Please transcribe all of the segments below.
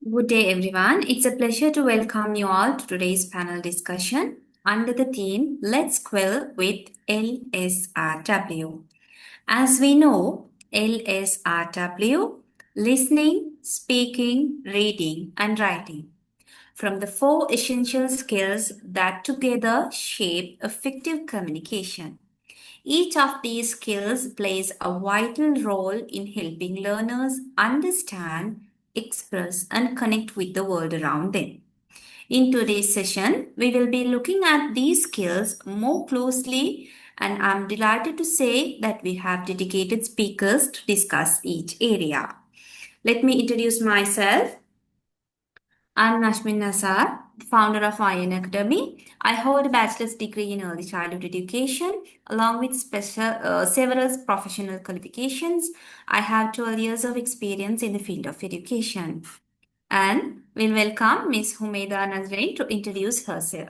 Good day, everyone. It's a pleasure to welcome you all to today's panel discussion under the theme Let's Quill with LSRW. As we know, LSRW, listening, speaking, reading, and writing, from the four essential skills that together shape effective communication. Each of these skills plays a vital role in helping learners understand, express, and connect with the world around them. In today's session, we will be looking at these skills more closely, and I'm delighted to say that we have dedicated speakers to discuss each area. Let me introduce myself. I'm Nashmin Nassar, founder of IN Academy. I hold a bachelor's degree in early childhood education along with several professional qualifications. I have 12 years of experience in the field of education. And we'll welcome Ms. Humeida Nazreen to introduce herself.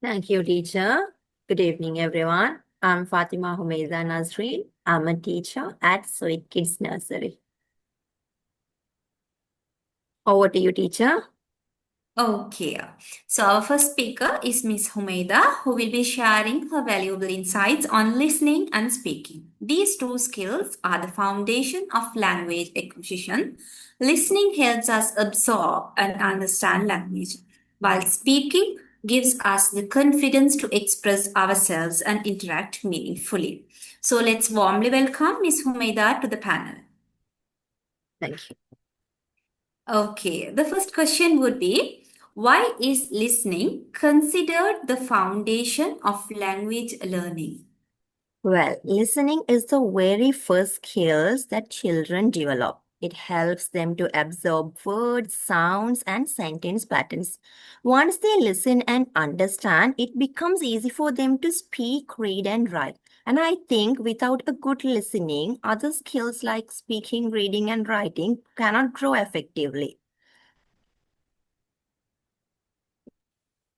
Thank you, teacher. Good evening, everyone. I'm Fatima Humeida Nazreen. I'm a teacher at Sweet Kids Nursery. Over to you, teacher. Okay, so our first speaker is Ms. Humeida, who will be sharing her valuable insights on listening and speaking. These two skills are the foundation of language acquisition. Listening helps us absorb and understand language, while speaking gives us the confidence to express ourselves and interact meaningfully. So let's warmly welcome Ms. Humeida to the panel. Thank you. Okay, the first question would be, why is listening considered the foundation of language learning? Well, listening is the very first skills that children develop. It helps them to absorb words, sounds, and sentence patterns. Once they listen and understand, it becomes easy for them to speak, read, and write. And I think without a good listening, other skills like speaking, reading, and writing cannot grow effectively.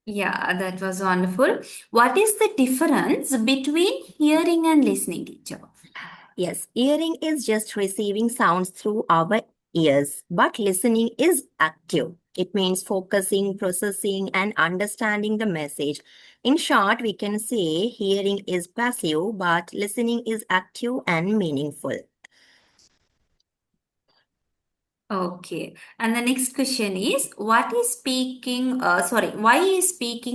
Yeah, that was wonderful. What is the difference between hearing and listening, teacher? Yes, hearing is just receiving sounds through our ears, but listening is active. It means focusing, processing, and understanding the message. In short, we can say hearing is passive, but listening is active and meaningful. Okay, and the next question is, why is speaking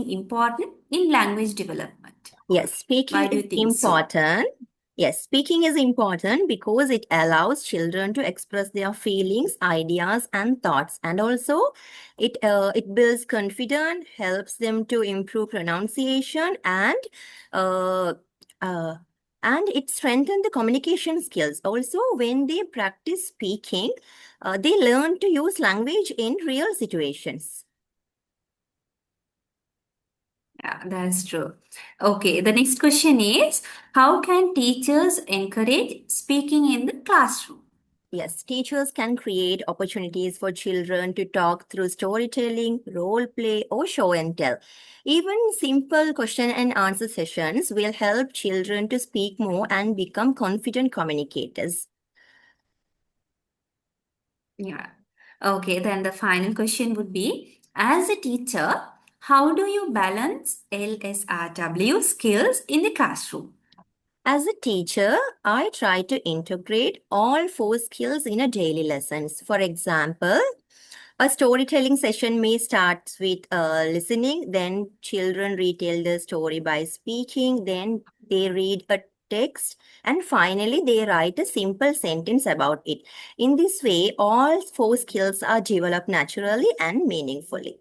important in language development? Yes, speaking Why do is you think so? important. Yes, speaking is important because it allows children to express their feelings, ideas, and thoughts. And also, it builds confidence, helps them to improve pronunciation, uh, uh, and it strengthens the communication skills. Also, when they practice speaking, they learn to use language in real situations. Yeah, that's true. Okay, the next question is, how can teachers encourage speaking in the classroom? Yes, teachers can create opportunities for children to talk through storytelling, role play, or show and tell. Even simple question and answer sessions will help children to speak more and become confident communicators. Yeah. Okay, then the final question would be, as a teacher, how do you balance LSRW skills in the classroom? As a teacher, I try to integrate all four skills in a daily lessons. For example, a storytelling session may start with listening, then children retell the story by speaking, then they read a text, and finally they write a simple sentence about it. In this way, all four skills are developed naturally and meaningfully.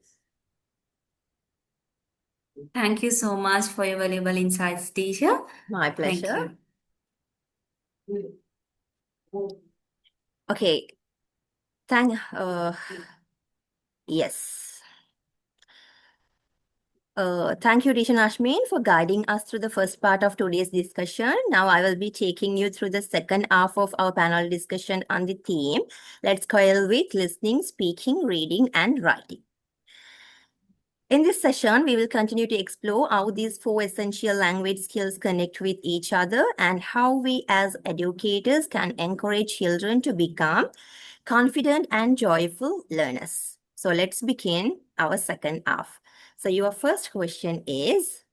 Thank you so much for your valuable insights, teacher. My Thank pleasure. you. Okay, thank, yes. Thank you, Rishan Ashmin, for guiding us through the first part of today's discussion. Now I will be taking you through the second half of our panel discussion on the theme. Let's coil with listening, speaking, reading, and writing. In this session, we will continue to explore how these four essential language skills connect with each other and how we as educators can encourage children to become confident and joyful learners. So let's begin our second half. So your first question is,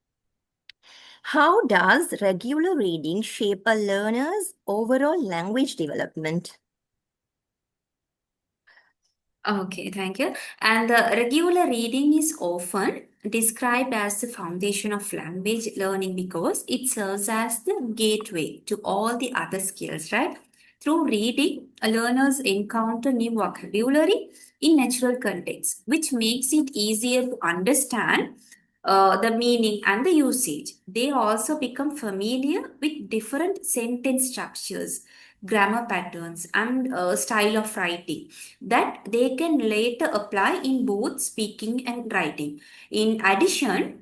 how does regular reading shape a learner's overall language development? Okay, thank you. And the regular reading is often described as the foundation of language learning because it serves as the gateway to all the other skills, right? Through reading, learners encounter new vocabulary in natural context, which makes it easier to understand the meaning and the usage. They also become familiar with different sentence structures, grammar patterns, and style of writing that they can later apply in both speaking and writing. In addition,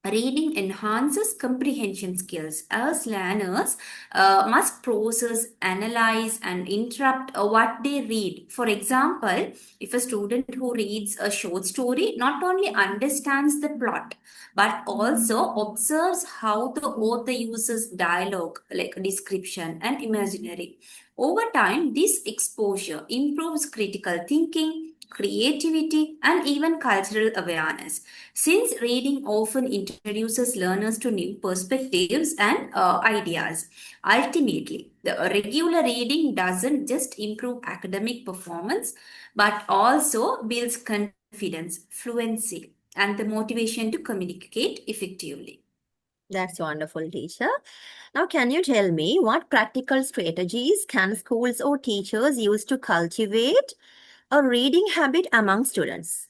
reading enhances comprehension skills as learners must process, analyze, and interrupt what they read. For example, if a student who reads a short story not only understands the plot but also observes how the author uses dialogue, like description and imaginary. Over time, this exposure improves critical thinking, creativity, and even cultural awareness. Since reading often introduces learners to new perspectives and ideas, ultimately, the regular reading doesn't just improve academic performance but also builds confidence, fluency, and the motivation to communicate effectively. That's wonderful, teacher. Now, can you tell me what practical strategies can schools or teachers use to cultivate a reading habit among students?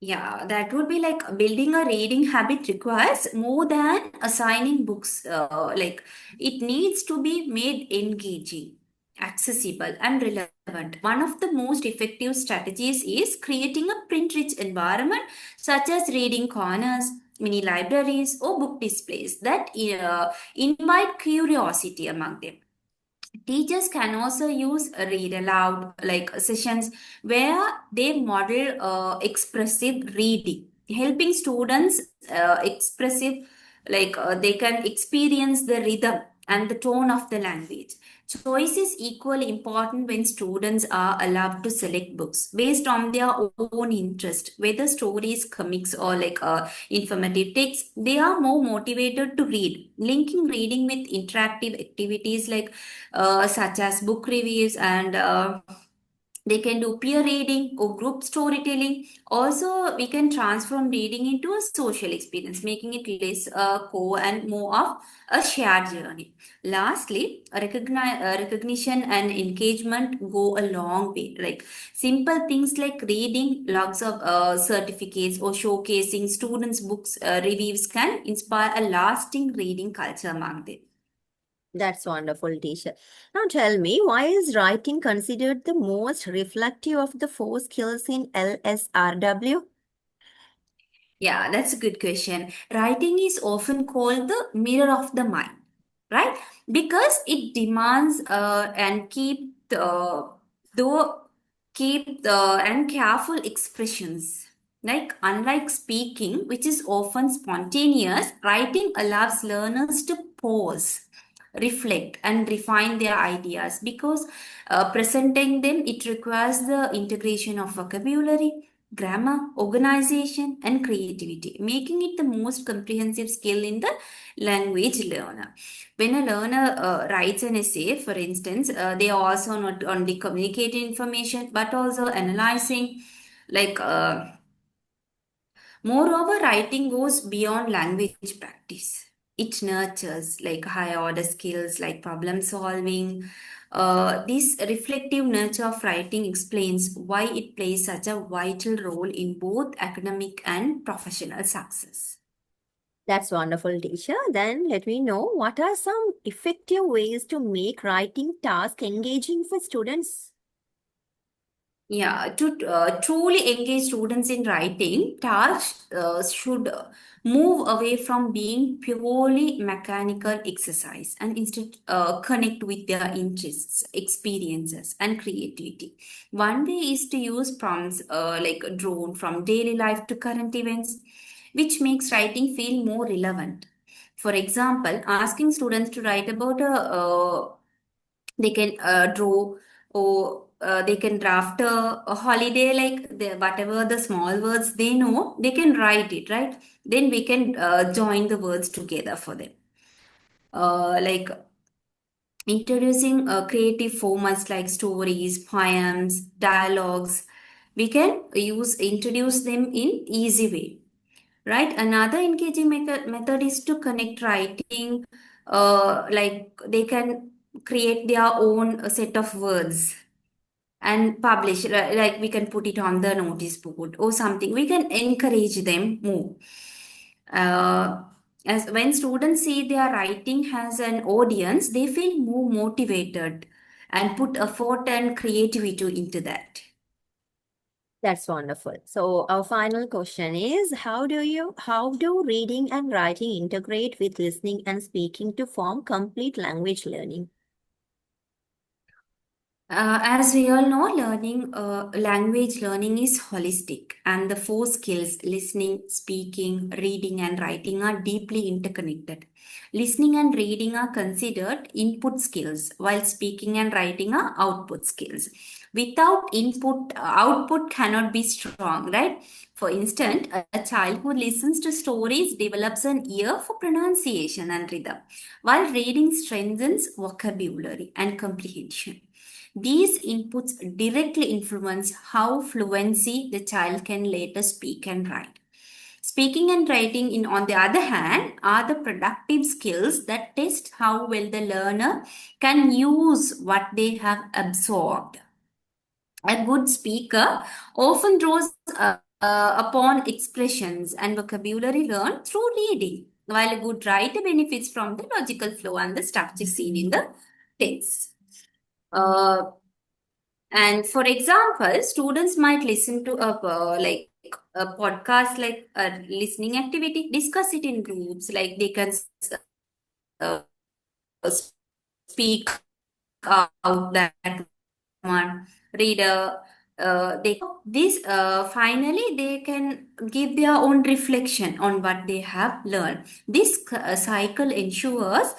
Yeah, that would be like building a reading habit requires more than assigning books. Like it needs to be made engaging, accessible, and relevant. One of the most effective strategies is creating a print-rich environment, such as reading corners, mini libraries, or book displays that invite curiosity among them. Teachers can also use read aloud like sessions where they model expressive reading, helping students expressive they can experience the rhythm and the tone of the language. Choice is equally important when students are allowed to select books based on their own interest, whether stories, comics, or informative texts. They are more motivated to read. Linking reading with interactive activities such as book reviews and they can do peer reading or group storytelling. Also, we can transform reading into a social experience, making it less core and more of a shared journey. Lastly, recognition and engagement go a long way. Like simple things like reading logs of certificates or showcasing students' books reviews can inspire a lasting reading culture among them. That's wonderful, teacher. Now tell me, why is writing considered the most reflective of the four skills in LSRW? Yeah, that's a good question. Writing is often called the mirror of the mind, right? Because it demands though keep the and careful expressions. Like unlike speaking, which is often spontaneous, writing allows learners to pause, reflect, and refine their ideas because presenting them it requires the integration of vocabulary, grammar, organization, and creativity, making it the most comprehensive skill in the language learner. When a learner writes an essay, for instance, they are also not only communicating information but also analyzing like moreover, writing goes beyond language practice. It nurtures like higher order skills like problem solving. This reflective nature of writing explains why it plays such a vital role in both academic and professional success. That's wonderful, teacher. Then let me know, what are some effective ways to make writing task engaging for students? Yeah, to truly engage students in writing, tasks should move away from being purely mechanical exercise and instead connect with their interests, experiences, and creativity. One way is to use prompts like drawn from daily life to current events, which makes writing feel more relevant. For example, asking students to write about they can draw or they can draft a holiday like whatever the small words they know they can write it, right? Then we can join the words together for them, like introducing creative formats like stories, poems, dialogues. We can use introduce them in easy way, right? Another engaging method is to connect writing, like they can create their own set of words and publish, like we can put it on the notice board or something. We can encourage them more. uh, as when students see their writing has an audience, they feel more motivated and put effort and creativity into that. That's wonderful. So our final question is how do reading and writing integrate with listening and speaking to form complete language learning? As we all know, language learning is holistic, and the four skills listening, speaking, reading, and writing are deeply interconnected. Listening and reading are considered input skills, while speaking and writing are output skills. Without input, output cannot be strong, right? For instance, a child who listens to stories develops an ear for pronunciation and rhythm, while reading strengthens vocabulary and comprehension. These inputs directly influence how fluency the child can later speak and write. Speaking and writing, on the other hand, are the productive skills that test how well the learner can use what they have absorbed. A good speaker often draws upon expressions and vocabulary learned through reading, while a good writer benefits from the logical flow and the structure seen in the text. Uh, and for example, students might listen to like a podcast, like a listening activity, discuss it in groups, like they can speak out that one, reader. They this finally they can give their own reflection on what they have learned. This cycle ensures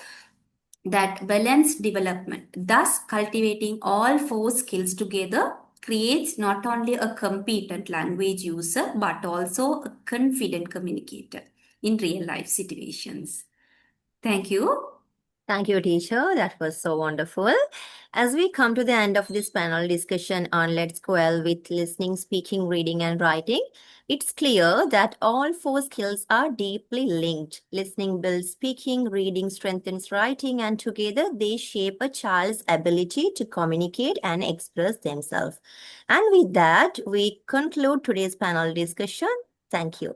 that balanced development. Thus, cultivating all four skills together creates not only a competent language user but also a confident communicator in real life situations. Thank you. Thank you, teacher. That was so wonderful. As we come to the end of this panel discussion on Let's Quell with listening, speaking, reading, and writing, it's clear that all four skills are deeply linked. Listening builds speaking, reading strengthens writing, and together they shape a child's ability to communicate and express themselves. And with that, we conclude today's panel discussion. Thank you.